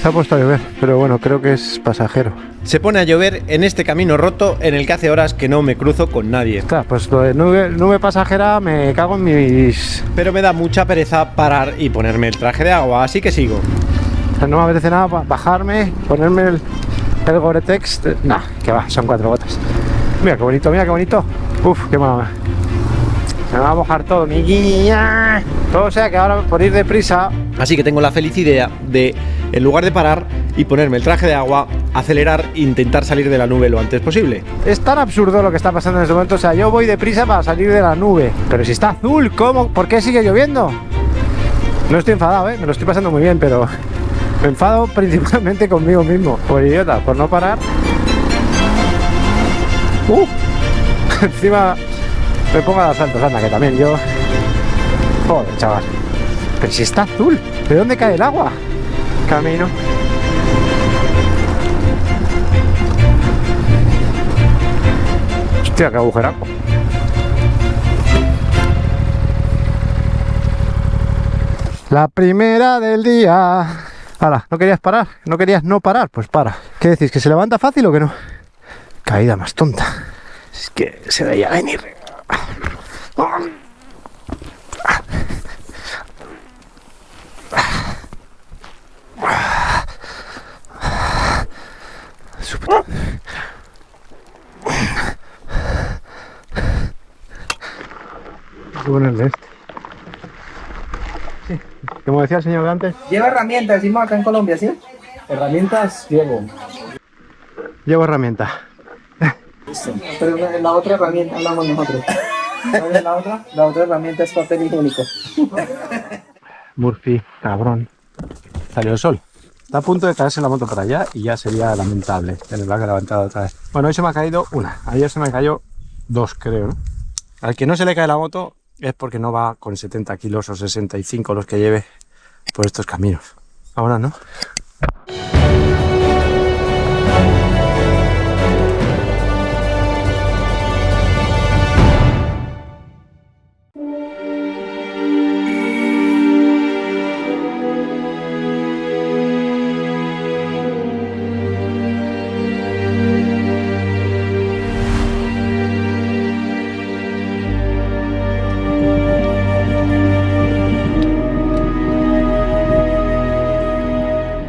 Se ha puesto a llover, pero bueno, creo que es pasajero. Se pone a llover en este camino roto en el que hace horas que no me cruzo con nadie. Está, pues lo de nube pasajera me cago en mis... Pero me da mucha pereza parar y ponerme el traje de agua, así que sigo. O sea, no me apetece nada bajarme, ponerme el Gore-Tex. Nah, que va, son 4 gotas. Mira qué bonito, mira qué bonito. Uf, qué mala. Se me va a mojar todo, mi guía. Todo sea que ahora por ir deprisa. Así que tengo la feliz idea de, en lugar de parar y ponerme el traje de agua, acelerar e intentar salir de la nube lo antes posible. Es tan absurdo lo que está pasando en este momento. O sea, yo voy deprisa para salir de la nube. Pero si está azul, ¿cómo? ¿Por qué sigue lloviendo? No estoy enfadado, me lo estoy pasando muy bien, pero me enfado principalmente conmigo mismo. Por idiota, por no parar. Encima me pongo a dar saltos, anda, que también yo... Joder, chaval. Pero si está azul, ¿de dónde cae el agua? Camino. Hostia, qué agujeraco. La primera del día. Hala, ¿no querías parar? ¿No querías no parar? Pues para. ¿Qué decís? ¿Que se levanta fácil o que no? Caída más tonta. Es que se veía venir. Ponerle este. Sí, como decía el señor de antes. Lleva herramientas, decimos acá en Colombia, ¿sí? Herramientas llevo. Llevo herramienta. Listo. Pero la otra herramienta hablamos nosotros. ¿Cuál es la otra? La otra herramienta es papel higiénico. Murphy, cabrón. Salió el sol. Está a punto de caerse la moto para allá y ya sería lamentable tenerla que levantar otra vez. Bueno, hoy se me ha caído una. Ayer se me cayó 2, creo, ¿no? Al que no se le cae la moto es porque no va con 70 kilos o 65 los que lleve por estos caminos. Ahora no.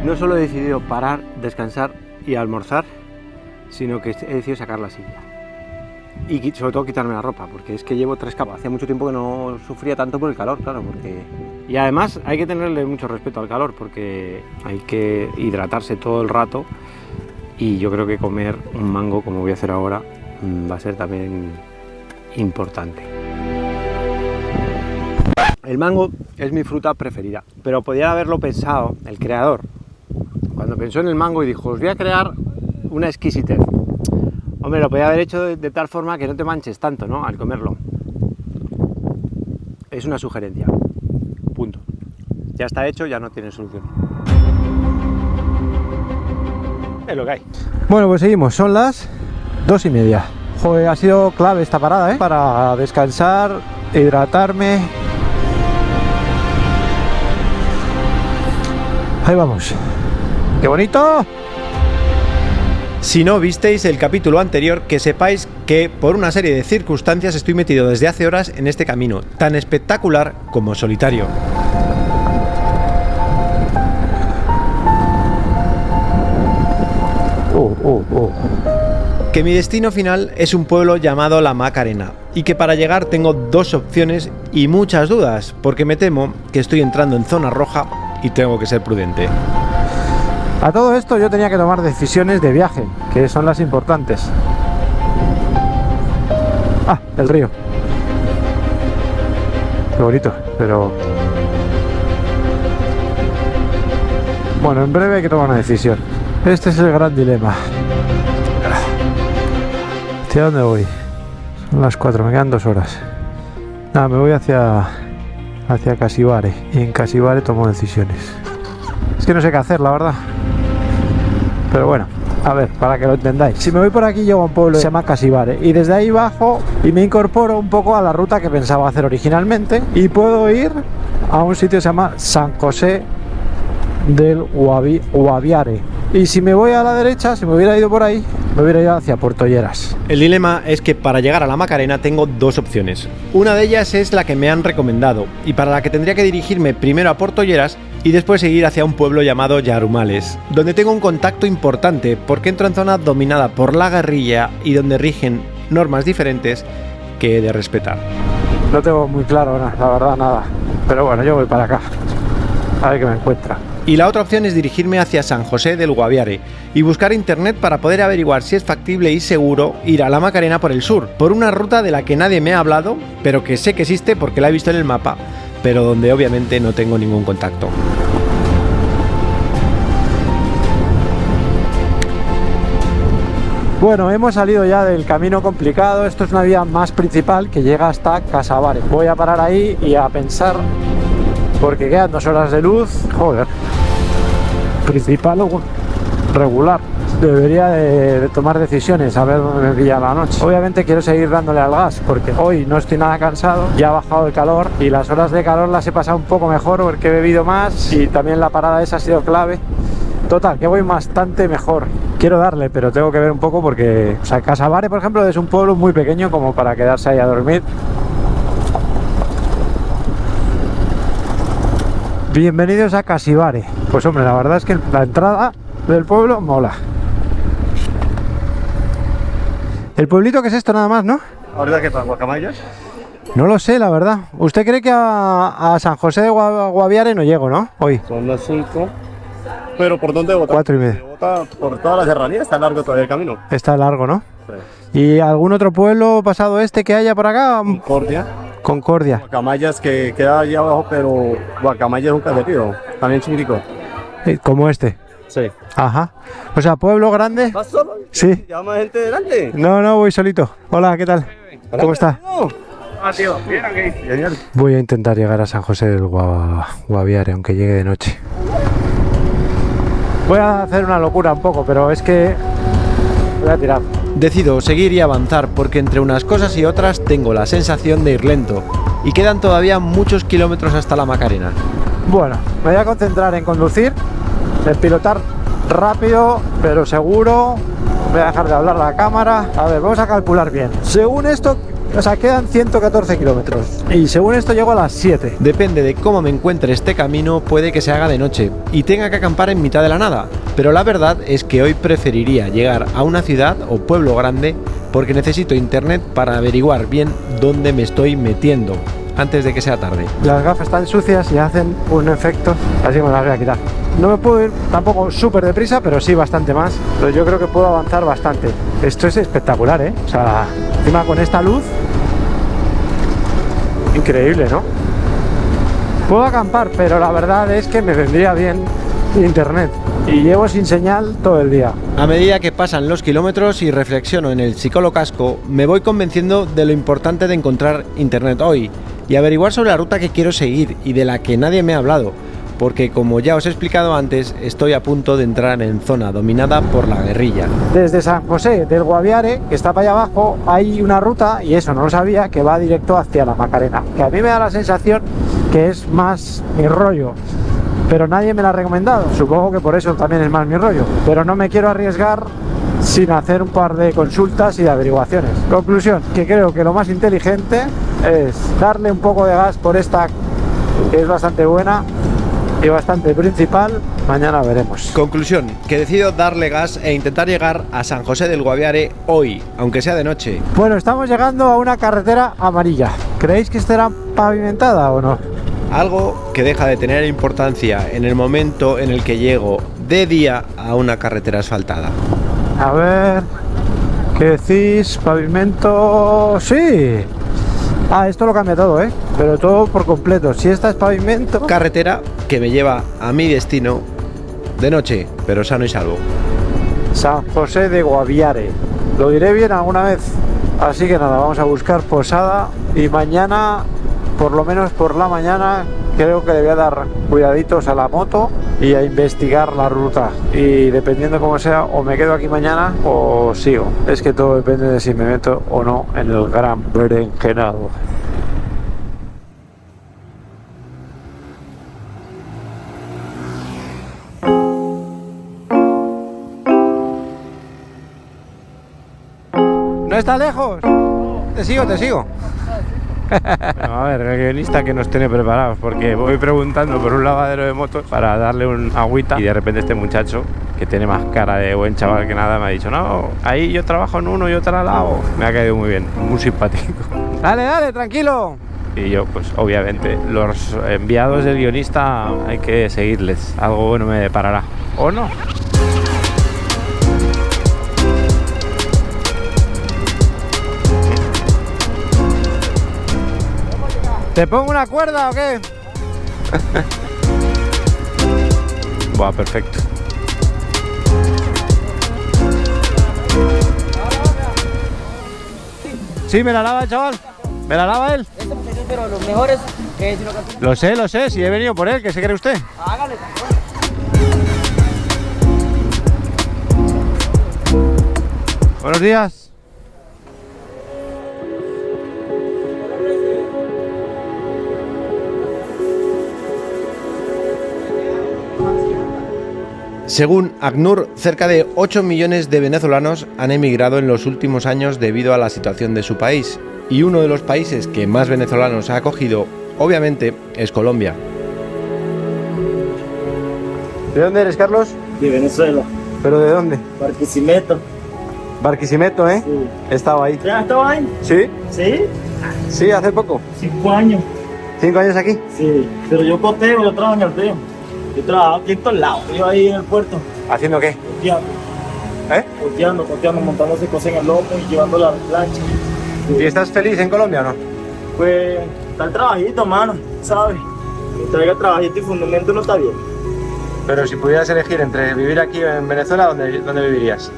No solo he decidido parar, descansar y almorzar, sino que he decidido sacar la silla. Y sobre todo quitarme la ropa, porque es que llevo 3 capas. Hacía mucho tiempo que no sufría tanto por el calor, claro, porque... Y además hay que tenerle mucho respeto al calor, porque hay que hidratarse todo el rato. Y yo creo que comer un mango, como voy a hacer ahora, va a ser también importante. El mango es mi fruta preferida, pero podría haberlo pensado el creador cuando pensó en el mango y dijo, os voy a crear una exquisitez. Hombre, lo podía haber hecho de tal forma que no te manches tanto, ¿no?, al comerlo. Es una sugerencia. Punto. Ya está hecho, ya no tiene solución. Es lo que hay. Bueno, pues seguimos. Son las 2:30. Joder, ha sido clave esta parada, para descansar, hidratarme. Ahí vamos. ¡Qué bonito! Si no visteis el capítulo anterior, que sepáis que por una serie de circunstancias estoy metido desde hace horas en este camino, tan espectacular como solitario. Que mi destino final es un pueblo llamado La Macarena, y que para llegar tengo 2 opciones y muchas dudas, porque me temo que estoy entrando en zona roja y tengo que ser prudente. A todo esto yo tenía que tomar decisiones de viaje, que son las importantes. Ah, el río. Qué bonito, pero... Bueno, en breve hay que tomar una decisión. Este es el gran dilema. ¿Hacia dónde voy? Son las 4, me quedan 2 horas. Nada, me voy hacia Casibare. Y en Casibare tomo decisiones. Es que no sé qué hacer, la verdad. Pero bueno, a ver, para que lo entendáis. Si me voy por aquí, llego a un pueblo que se llama Casibare. Y desde ahí bajo y me incorporo un poco a la ruta que pensaba hacer originalmente. Y puedo ir a un sitio que se llama San José del Guaviare. Y si me voy a la derecha, si me hubiera ido por ahí, me hubiera ido hacia Puerto Lleras. El dilema es que para llegar a la Macarena tengo dos opciones. Una de ellas es la que me han recomendado y para la que tendría que dirigirme primero a Puerto Lleras y después seguir hacia un pueblo llamado Yarumales, donde tengo un contacto importante porque entro en zona dominada por la guerrilla y donde rigen normas diferentes que he de respetar. No tengo muy claro, la verdad, nada. Pero bueno, yo voy para acá. A ver qué me encuentra. Y la otra opción es dirigirme hacia San José del Guaviare y buscar internet para poder averiguar si es factible y seguro ir a la Macarena por el sur, por una ruta de la que nadie me ha hablado, pero que sé que existe porque la he visto en el mapa, pero donde obviamente no tengo ningún contacto. Bueno, hemos salido ya del camino complicado. Esto es una vía más principal que llega hasta Casabares. Voy a parar ahí y a pensar, porque quedan 2 horas de luz. Joder, principal o regular. Debería de tomar decisiones, a ver dónde me pilla la noche. Obviamente quiero seguir dándole al gas porque hoy no estoy nada cansado, ya ha bajado el calor y las horas de calor las he pasado un poco mejor porque he bebido más y también la parada esa ha sido clave. Total, que voy bastante mejor. Quiero darle, pero tengo que ver un poco porque... O sea, Casabares, por ejemplo, es un pueblo muy pequeño como para quedarse ahí a dormir. Bienvenidos a Casabares. Pues hombre, la verdad es que la entrada del pueblo mola. El pueblito que es esto nada más, ¿no? ¿Ahorita qué tal, Guacamayas? No lo sé, la verdad. ¿Usted cree que a San José de Guaviare no llego, no? Hoy. Son las 5. ¿Pero por dónde vota? 4:30. Vota por toda la serranía, está largo todavía el camino. Está largo, ¿no? Sí. ¿Y algún otro pueblo pasado este que haya por acá? Concordia. Concordia. Guacamayas que queda allá abajo, pero Guacamayas es un caserío, también chiquitico. Como este. Sí. Ajá. O sea, pueblo grande. ¿Vas solo? Sí. ¿Llama gente delante? No, voy solito. Hola, ¿qué tal? ¿Cómo está? Ah, tío, bien aquí. Genial. Voy a intentar llegar a San José del Guaviare, aunque llegue de noche. Voy a hacer una locura un poco, pero es que voy a tirar. Decido seguir y avanzar porque entre unas cosas y otras tengo la sensación de ir lento y quedan todavía muchos kilómetros hasta la Macarena. Bueno, me voy a concentrar en conducir, en pilotar rápido, pero seguro. Voy a dejar de hablar a la cámara. A ver, vamos a calcular bien. Según esto, o sea, quedan 114 kilómetros. Y según esto llego a las 7. Depende de cómo me encuentre este camino, puede que se haga de noche y tenga que acampar en mitad de la nada. Pero la verdad es que hoy preferiría llegar a una ciudad o pueblo grande porque necesito internet para averiguar bien dónde me estoy metiendo antes de que sea tarde. Las gafas están sucias y hacen un efecto, así que me las voy a quitar. No me puedo ir tampoco súper deprisa, pero sí bastante más. Pero yo creo que puedo avanzar bastante. Esto es espectacular, ¿eh? O sea, encima con esta luz, increíble, ¿no? Puedo acampar, pero la verdad es que me vendría bien internet. Y llevo sin señal todo el día. A medida que pasan los kilómetros y reflexiono en el psicólogo casco, me voy convenciendo de lo importante de encontrar internet hoy y averiguar sobre la ruta que quiero seguir y de la que nadie me ha hablado, porque como ya os he explicado antes, estoy a punto de entrar en zona dominada por la guerrilla. Desde San José del Guaviare, que está para allá abajo, hay una ruta, y eso no lo sabía, que va directo hacia la Macarena, que a mí me da la sensación que es más mi rollo, pero nadie me la ha recomendado. Supongo que por eso también es más mi rollo, pero no me quiero arriesgar sin hacer un par de consultas y de averiguaciones. Conclusión, que creo que lo más inteligente es darle un poco de gas por esta, que es bastante buena y bastante principal. Mañana veremos. Conclusión, que decido darle gas e intentar llegar a San José del Guaviare hoy, aunque sea de noche. Bueno, estamos llegando a una carretera amarilla. ¿Creéis que estará pavimentada o no? Algo que deja de tener importancia en el momento en el que llego de día a una carretera asfaltada. A ver, ¿qué decís? Pavimento... ¡Sí! Ah, esto lo cambia todo, ¿eh? Pero todo por completo. Si esta es pavimento... Carretera que me lleva a mi destino de noche, pero sano y salvo. San José de Guaviare. Lo diré bien alguna vez. Así que nada, vamos a buscar posada y mañana, por lo menos por la mañana, creo que le voy a dar cuidaditos a la moto y a investigar la ruta. Y dependiendo cómo sea, o me quedo aquí mañana o sigo. Es que todo depende de si me meto o no en el gran berenjenado. ¿No está lejos? Te sigo, te sigo. Bueno, a ver, el guionista que nos tiene preparados, porque voy preguntando por un lavadero de motos para darle un agüita y de repente este muchacho, que tiene más cara de buen chaval que nada, me ha dicho, no, ahí yo trabajo en uno y otro al lado. Me ha caído muy bien, muy simpático. Dale, dale, tranquilo. Y yo, pues obviamente, los enviados del guionista hay que seguirles. Algo bueno me deparará. ¿O no? ¿Te pongo una cuerda o qué? Buah, perfecto. Sí, me la lava el chaval. ¿Me la lava él? Pero lo mejor es que si Lo sé, si he venido por él, ¿qué se cree usted? hágale. Buenos días. Según ACNUR, cerca de 8 millones de venezolanos han emigrado en los últimos años debido a la situación de su país, y uno de los países que más venezolanos ha acogido, obviamente, es Colombia. ¿De dónde eres, Carlos? De Venezuela, ¿Pero de dónde? Barquisimeto. Barquisimeto, ¿eh? Sí. He estado ahí. ¿Ya estaba ahí? ¿Sí? Sí, Sí, hace poco. 5 años. 5 años aquí. Sí, pero yo coteo, yo trabajo en el río. Yo trabajo aquí en todos lados, yo ahí en el puerto, ¿Haciendo qué? coteando, montándose cosas en el lomo y llevando la plancha. ¿Y estás feliz en Colombia o no? Pues está el trabajito, mano, ¿sabes? Mientras traiga trabajito y fundamento no está bien. Pero si pudieras elegir entre vivir aquí o en Venezuela, ¿dónde vivirías?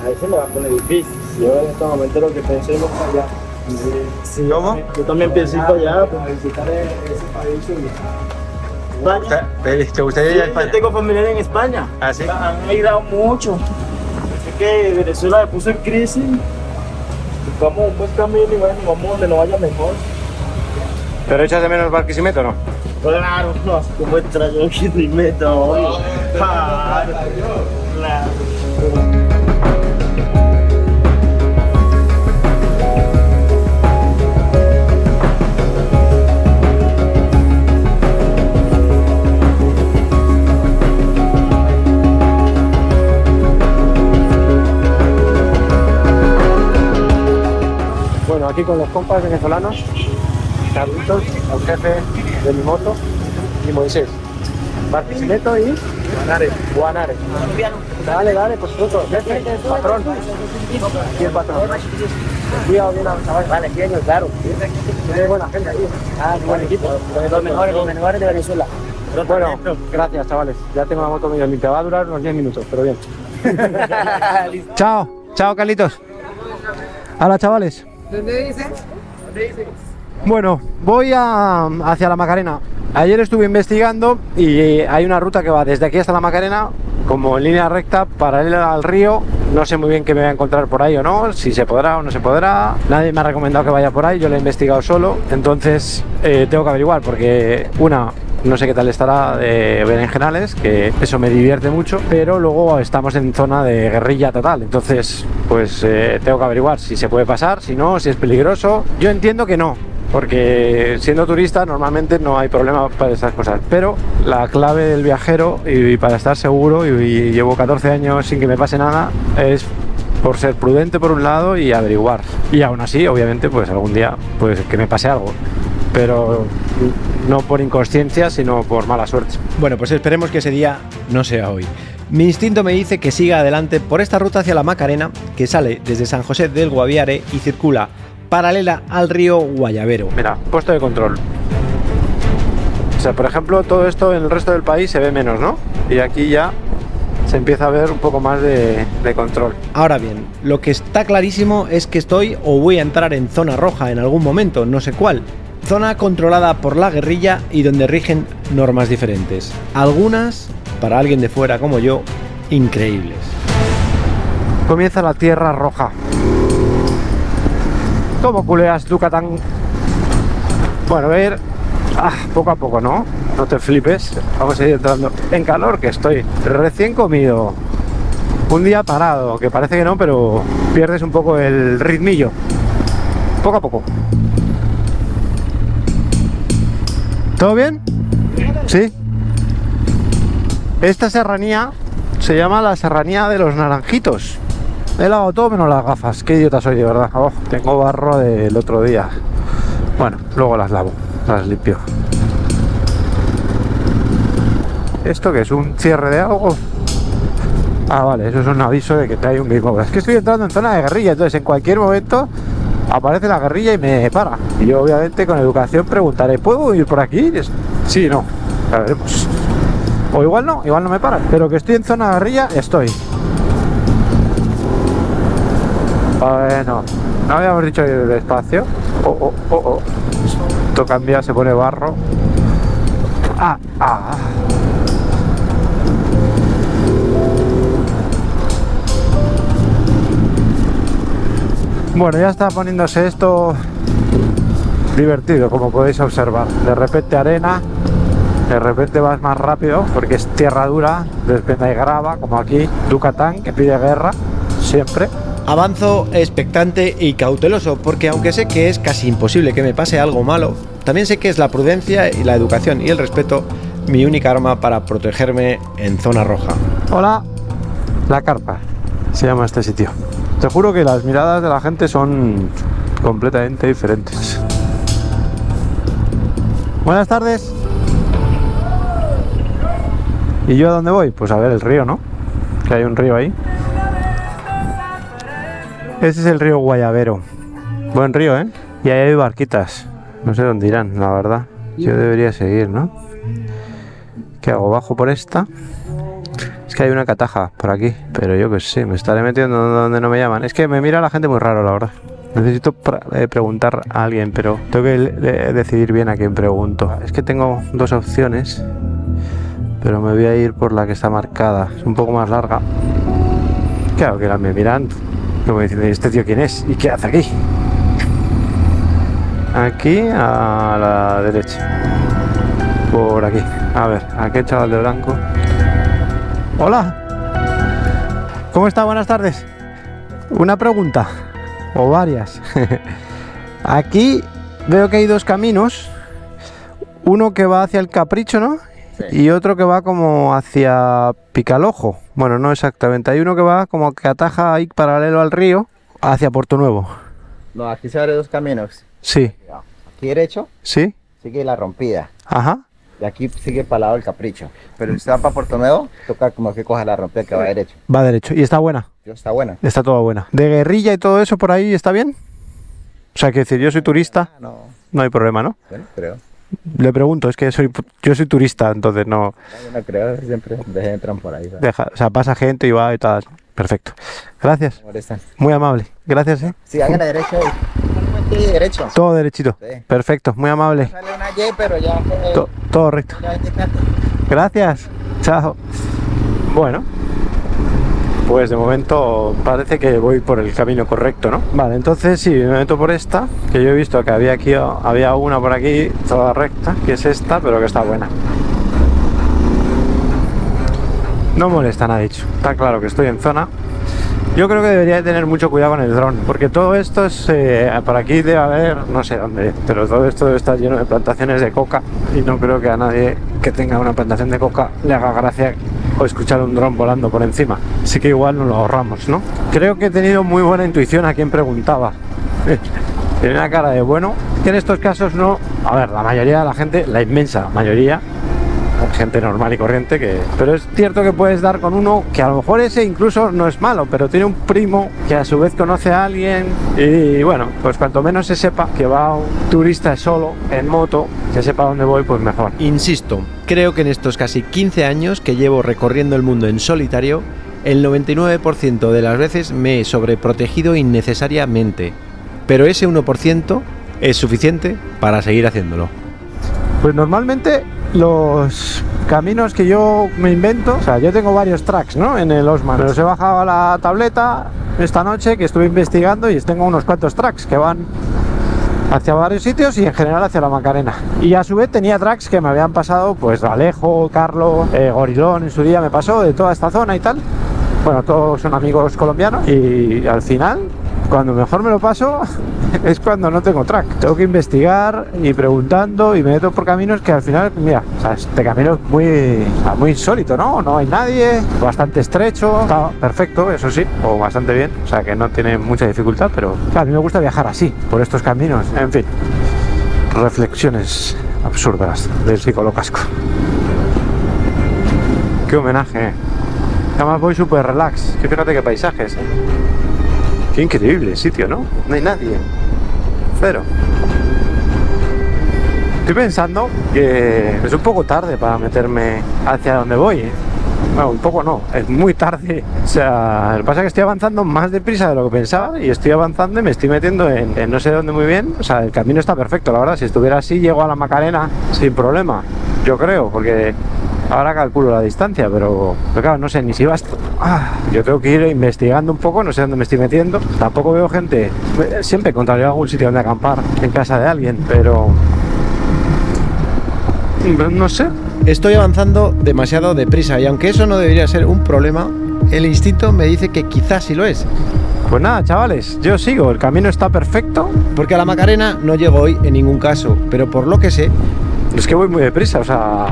Ahí se me va a poner difícil. Yo en este momento lo que pensé es para allá. Sí, ¿Cómo? yo también pienso ir para allá, pues visitar ese país. España. ¿Te gustaría ir a Sí, España? yo tengo familiares en España. ¿Ah, sí? Han migrado mucho. Así que Venezuela se puso en crisis. Buscamos un buen camino y bueno, vamos donde nos vaya mejor. ¿Pero echas de menos Barquisimeto o no? Claro, no, como extraño que te meto hoy. Claro, claro. Bueno, aquí con los compas venezolanos, Carlitos, el jefe de mi moto, y Moisés. Barquisimeto y Guanare. Dale, por supuesto, jefe, patrón. Aquí el patrón. Cuidado bien a los chavales. Vale, genio, claro. Tiene buena gente aquí. Ah, qué buen equipo. Los mejores de Venezuela. Bueno, gracias, chavales. Ya tengo la moto medio limpia. Va a durar unos 10 minutos, pero bien. Chao, Carlitos. Hola, chavales. ¿Dónde dice? Bueno, voy hacia la Macarena. Ayer estuve investigando y hay una ruta que va desde aquí hasta la Macarena, como en línea recta, paralela al río. No sé muy bien qué me voy a encontrar por ahí o no, si se podrá o no se podrá. Nadie me ha recomendado que vaya por ahí, yo lo he investigado solo. Entonces tengo que averiguar porque no sé qué tal estará de berenjenales, que eso me divierte mucho, pero luego estamos en zona de guerrilla total, entonces pues tengo que averiguar si se puede pasar, si no, si es peligroso. Yo entiendo que no, porque siendo turista normalmente no hay problema para estas cosas, pero la clave del viajero y para estar seguro, y llevo 14 años sin que me pase nada, es por ser prudente por un lado y averiguar, y aún así obviamente pues algún día pues que me pase algo, pero no por inconsciencia, sino por mala suerte. Bueno, pues esperemos que ese día no sea hoy. Mi instinto me dice que siga adelante por esta ruta hacia la Macarena, que sale desde San José del Guaviare y circula paralela al río Guayabero. Mira, puesto de control. O sea, por ejemplo, todo esto en el resto del país se ve menos, ¿no? Y aquí ya se empieza a ver un poco más de control. Ahora bien, lo que está clarísimo es que estoy o voy a entrar en zona roja en algún momento, no sé cuál. Zona controlada por la guerrilla y donde rigen normas diferentes. Algunas, para alguien de fuera como yo, increíbles. Comienza la tierra roja. ¿Cómo culeas, Yucatán? Bueno, a ver, poco a poco, ¿no? No te flipes. Vamos a ir entrando en calor, que estoy recién comido. Un día parado, que parece que no, pero pierdes un poco el ritmillo. Poco a poco. ¿Todo bien? Sí. Esta serranía se llama la Serranía de los Naranjitos. He lavado todo menos las gafas. Qué idiota soy, de verdad. Oh, tengo barro del otro día. Bueno, luego las lavo, las limpio. ¿Esto qué es? ¿Un cierre de algo? Ah, vale, eso es un aviso de que hay un Game Over. Es que estoy entrando en zona de guerrilla, entonces en cualquier momento aparece la guerrilla y me para. Y yo obviamente con educación preguntaré, ¿puedo ir por aquí? Sí, no, ya veremos. O igual no me paran. Pero que estoy en zona de guerrilla, estoy. Bueno, no habíamos dicho ir despacio. Esto cambia, se pone barro. Bueno, ya está poniéndose esto divertido, como podéis observar. De repente arena, de repente vas más rápido porque es tierra dura, de repente hay grava, como aquí, Yucatán, que pide guerra, siempre. Avanzo expectante y cauteloso, porque aunque sé que es casi imposible que me pase algo malo, también sé que es la prudencia y la educación y el respeto mi única arma para protegerme en zona roja. Hola, La Carpa se llama este sitio. Te juro que las miradas de la gente son completamente diferentes. Buenas tardes. ¿Y yo a dónde voy? Pues a ver el río, ¿no? Que hay un río ahí. Ese es el río Guayabero. Buen río, ¿eh? Y ahí hay barquitas. No sé dónde irán, la verdad. Yo debería seguir, ¿no? ¿Qué hago? ¿Bajo por esta? Es que hay una cataja por aquí, pero yo que sé, me estaré metiendo donde no me llaman. Es que me mira la gente muy raro, la verdad. Necesito preguntar a alguien, pero tengo que decidir bien a quién pregunto. Es que tengo dos opciones, pero me voy a ir por la que está marcada. Es un poco más larga. Claro, que la me miran como diciendo, ¿este tío quién es? ¿Y qué hace aquí? Aquí a la derecha. Por aquí. A ver, aquí chaval de blanco. Hola. ¿Cómo está? Buenas tardes. Una pregunta. O varias. Aquí veo que hay dos caminos. Uno que va hacia el Capricho, ¿no? Sí. Y otro que va como hacia Picalojo. Bueno, no exactamente. Hay uno que va como que ataja ahí paralelo al río hacia Puerto Nuevo. No, aquí se abren dos caminos. Sí. Aquí derecho. Sí. Sigue la rompida. Ajá. Y aquí sigue para el lado del Capricho. Pero si usted va para Puerto Nuevo, toca como que coja la rompida que va derecho. Va derecho. ¿Y está buena? Está buena. Está toda buena. ¿De guerrilla y todo eso por ahí está bien? O sea, que decir, yo soy turista. No. No hay problema, ¿no? Bueno, creo. Le pregunto, es que yo soy turista, entonces no... Yo no creo, siempre entran por ahí. ¿Sabes? Deja, o sea, pasa gente y va y tal. Perfecto. Gracias. Muy amable. Gracias, ¿eh? Sí, hagan la derecha. Derecho. Todo derechito. Sí. Perfecto, muy amable. Sale una Y, pero ya... todo recto. Gracias. Chao. Bueno. Pues de momento parece que voy por el camino correcto, ¿no? Vale, entonces sí, me meto por esta, que yo he visto que había una por aquí, toda recta, que es esta, pero que está buena. No molesta, nada dicho. Está claro que estoy en zona. Yo creo que debería de tener mucho cuidado con el dron, porque todo esto es... por aquí debe haber, no sé dónde, pero todo esto debe estar lleno de plantaciones de coca, y no creo que a nadie que tenga una plantación de coca le haga gracia o escuchar un dron volando por encima. Así que igual nos lo ahorramos, ¿no? Creo que he tenido muy buena intuición a quien preguntaba. Tiene una cara de bueno, que en estos casos no... A ver, la mayoría de la gente, la inmensa mayoría, gente normal y corriente, pero es cierto que puedes dar con uno que a lo mejor ese incluso no es malo, pero tiene un primo que a su vez conoce a alguien y bueno, pues cuanto menos se sepa que va un turista solo en moto, que sepa dónde voy, pues mejor. Insisto, creo que en estos casi 15 años que llevo recorriendo el mundo en solitario, el 99% de las veces me he sobreprotegido innecesariamente, pero ese 1% es suficiente para seguir haciéndolo. Pues normalmente los caminos que yo me invento, o sea, yo tengo varios tracks, ¿no? En el Osman, pero los he bajado a la tableta esta noche que estuve investigando y tengo unos cuantos tracks que van hacia varios sitios y en general hacia la Macarena. Y a su vez tenía tracks que me habían pasado, pues Alejo, Carlo, Gorilón en su día me pasó de toda esta zona y tal. Bueno, todos son amigos colombianos y al final, cuando mejor me lo paso es cuando no tengo track. Tengo que investigar y preguntando y me meto por caminos que al final, mira, o sea, este camino es muy insólito, ¿no? No hay nadie, bastante estrecho, está perfecto, eso sí, o bastante bien, o sea que no tiene mucha dificultad, pero claro, a mí me gusta viajar así, por estos caminos, en fin. Reflexiones absurdas del psicolocasco. Qué homenaje. Además voy súper relax. Que fíjate qué paisajes, ¿eh? Qué increíble sitio, ¿no? No hay nadie. Cero. Estoy pensando que es un poco tarde para meterme hacia donde voy, ¿eh? Bueno, un poco no, es muy tarde. O sea, lo que pasa es que estoy avanzando más deprisa de lo que pensaba y estoy avanzando y me estoy metiendo en no sé dónde muy bien. O sea, el camino está perfecto, la verdad. Si estuviera así, llego a la Macarena sin problema. Yo creo, porque ahora calculo la distancia, pero claro, no sé ni si basta. Yo tengo que ir investigando un poco, no sé dónde me estoy metiendo. Tampoco veo gente. Siempre encontraré algún sitio donde acampar en casa de alguien, pero no sé. Estoy avanzando demasiado deprisa y aunque eso no debería ser un problema, el instinto me dice que quizás sí lo es. Pues nada, chavales, yo sigo, el camino está perfecto. Porque a la Macarena no llego hoy en ningún caso, pero por lo que sé, Es que voy muy deprisa, o sea,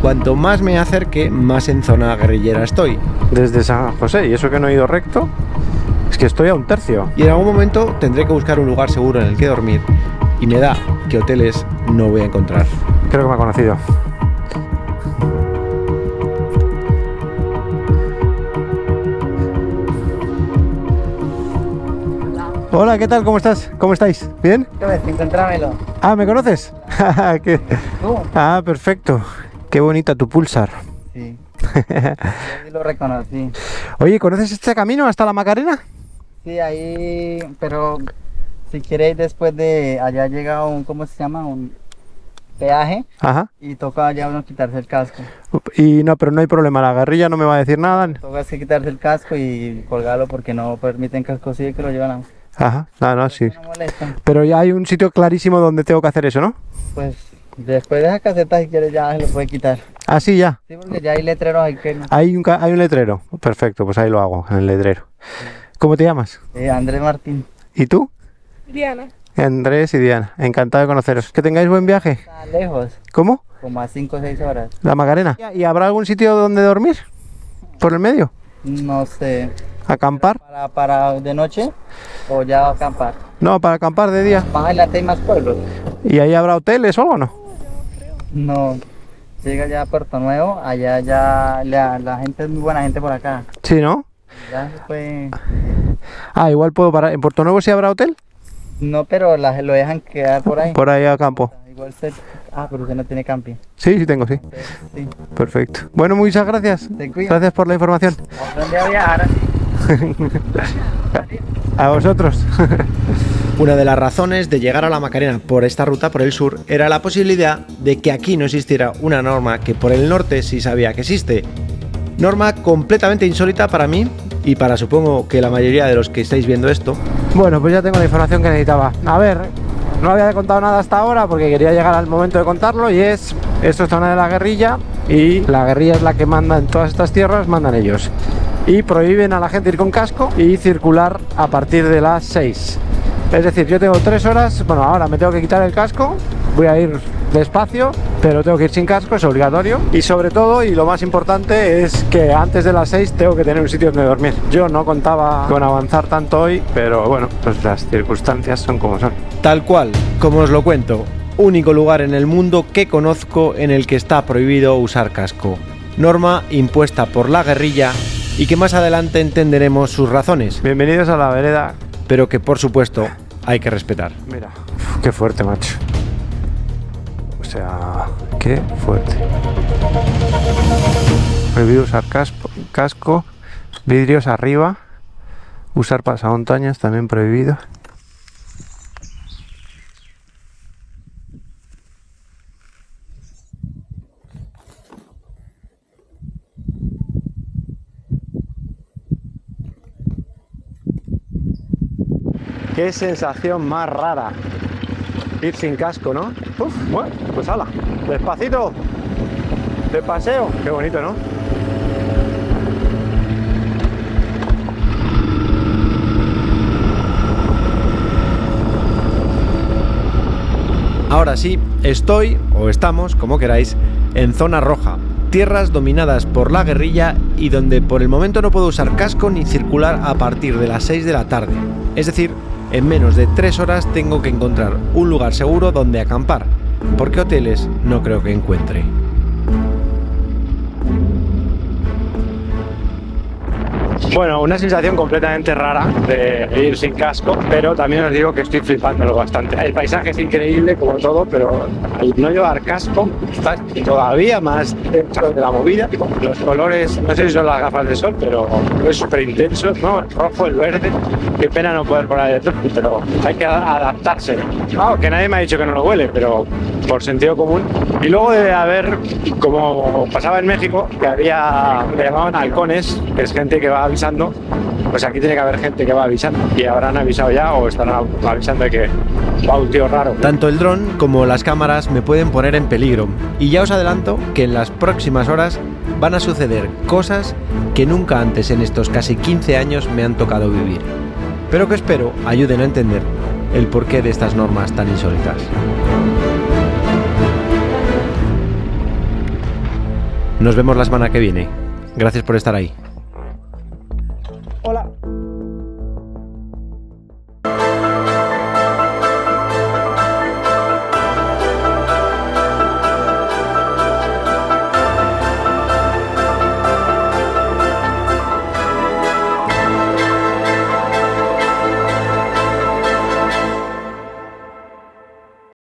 cuanto más me acerque, más en zona guerrillera estoy. desde San José, y eso que no he ido recto, es que estoy a un tercio. Y en algún momento tendré que buscar un lugar seguro en el que dormir y me da que hoteles no voy a encontrar. Creo que me ha conocido. Hola, ¿qué tal? ¿Cómo estás? ¿Cómo estáis? ¿Bien? Encontrámelo. Ah, ¿me conoces? ¿Qué? ¿Tú? Ah, perfecto. Qué bonita tu Pulsar. Sí. Yo lo reconocí. Oye, ¿conoces este camino hasta la Macarena? Sí, ahí, pero si queréis después de allá llega un, ¿cómo se llama? Un peaje Ajá. y toca ya uno quitarse el casco. Y no, pero no hay problema, la guerrilla no me va a decir nada. Toca que quitarse el casco y colgarlo porque no permiten casco sí que lo llevan a... Ajá, no, sí. No molesta. Pero ya hay un sitio clarísimo donde tengo que hacer eso, ¿no? Pues después de esa caseta si quieres ya se lo puede quitar. Ah, sí, ya. Sí, porque ya hay letreros ahí que... Hay un letrero. Perfecto, pues ahí lo hago, en el letrero. ¿Cómo te llamas? Andrés Martín. ¿Y tú? Diana. Andrés y Diana. Encantado de conoceros. Que tengáis buen viaje. Está lejos, ¿Cómo? como a 5 o 6 horas. La Macarena. ¿Y habrá algún sitio donde dormir? ¿Por el medio? No sé. ¿Acampar? ¿Para de noche o ya acampar? No, para acampar de día. Más adelante hay más pueblos. ¿Y ahí habrá hoteles o algo o no? No. Llega ya a Puerto Nuevo, allá ya la gente es muy buena gente por acá. Sí, ¿no? Ya se puede... Ah, igual puedo parar. ¿En Puerto Nuevo sí habrá hotel? No, pero lo dejan quedar por ahí. Por ahí a campo. Igual pero usted no tiene camping. Sí, sí tengo, sí. Sí. Perfecto. Bueno, muchas gracias. Te cuido. Gracias por la información. ¿Dónde a viajar? A vosotros. Una de las razones de llegar a la Macarena por esta ruta, por el sur, era la posibilidad de que aquí no existiera una norma que por el norte sí sabía que existe. Norma completamente insólita para mí y para supongo que la mayoría de los que estáis viendo esto. Bueno, pues ya tengo la información que necesitaba. A ver, no había contado nada hasta ahora porque quería llegar al momento de contarlo y esto es zona de la guerrilla y la guerrilla es la que manda en todas estas tierras, mandan ellos. Y prohíben a la gente ir con casco y circular a partir de las 6. Es decir, yo tengo 3 horas, bueno, ahora me tengo que quitar el casco, voy a ir despacio, pero tengo que ir sin casco, es obligatorio. Y sobre todo, y lo más importante, es que antes de las 6 tengo que tener un sitio donde dormir. Yo no contaba con avanzar tanto hoy, pero bueno, pues las circunstancias son como son. Tal cual, como os lo cuento, único lugar en el mundo que conozco en el que está prohibido usar casco. Norma impuesta por la guerrilla y que más adelante entenderemos sus razones, Bienvenidos a la vereda. pero que por supuesto hay que respetar. Mira, qué fuerte, macho. O sea, qué fuerte. Prohibido usar casco, vidrios arriba, usar pasamontañas también prohibido. Qué sensación más rara ir sin casco, ¿no? Uf, bueno, pues hala, despacito, de paseo. Qué bonito, ¿no? ahora sí, estoy, o estamos, como queráis, en zona roja. Tierras dominadas por la guerrilla y donde por el momento no puedo usar casco ni circular a partir de las 6 de la tarde. Es decir, en menos de 3 horas tengo que encontrar un lugar seguro donde acampar, porque hoteles no creo que encuentre. Bueno, una sensación completamente rara de ir sin casco, pero también os digo que estoy flipándolo bastante. El paisaje es increíble como todo, pero al no llevar casco estás todavía más dentro de la movida. Los colores, no sé si son las gafas de sol, pero es súper intenso, ¿no? El rojo, el verde. Qué pena no poder poner detrás, pero hay que adaptarse. Claro, que nadie me ha dicho que no lo huele, pero por sentido común. Y luego de haber, como pasaba en México, que había, le llamaban halcones, que es gente que va avisando, pues aquí tiene que haber gente que va avisando. Y habrán avisado ya o están avisando de que va un tío raro. Tanto el dron como las cámaras me pueden poner en peligro. Y ya os adelanto que en las próximas horas van a suceder cosas que nunca antes en estos casi 15 años me han tocado vivir. Pero que espero ayuden a entender el porqué de estas normas tan insólitas. Nos vemos la semana que viene. Gracias por estar ahí.